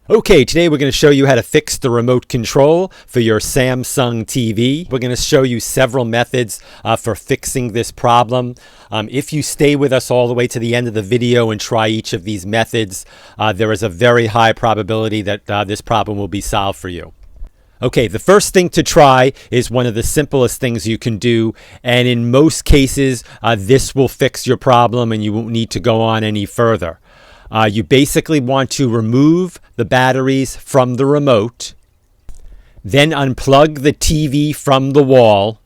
Okay, today we're going to show you how to fix the remote control for your Samsung TV. We're going to show you several methods for fixing this problem. If you stay with us all the way to the end of the video and try each of these methods, there is a very high probability that this problem will be solved for you. Okay, the first thing to try is one of the simplest things you can do, and in most cases, this will fix your problem and you won't need to go on any further. You basically want to remove the batteries from the remote, then unplug the TV from the wall,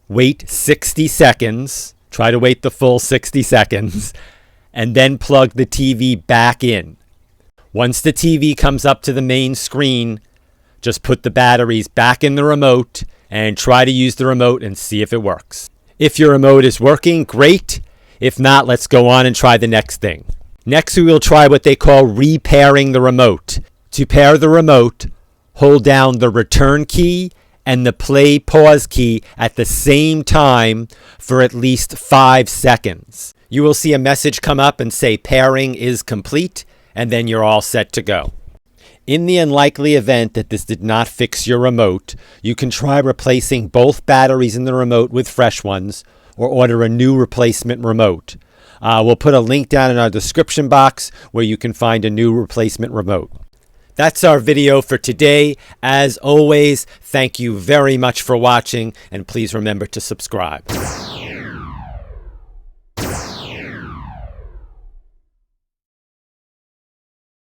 wait 60 seconds, try to wait the full 60 seconds, and then plug the TV back in. Once the TV comes up to the main screen, just put the batteries back in the remote and try to use the remote and see if it works. If your remote is working, great. If not, let's go on and try the next thing. Next, we will try what they call repairing the remote. To pair the remote, hold down the return key and the play pause key at the same time for at least 5 seconds. You will see a message come up and say pairing is complete, and then you're all set to go. In the unlikely event that this did not fix your remote, you can try replacing both batteries in the remote with fresh ones or order a new replacement remote. We'll put a link down in our description box where you can find a new replacement remote. That's our video for today. As always, thank you very much for watching, and please remember to subscribe.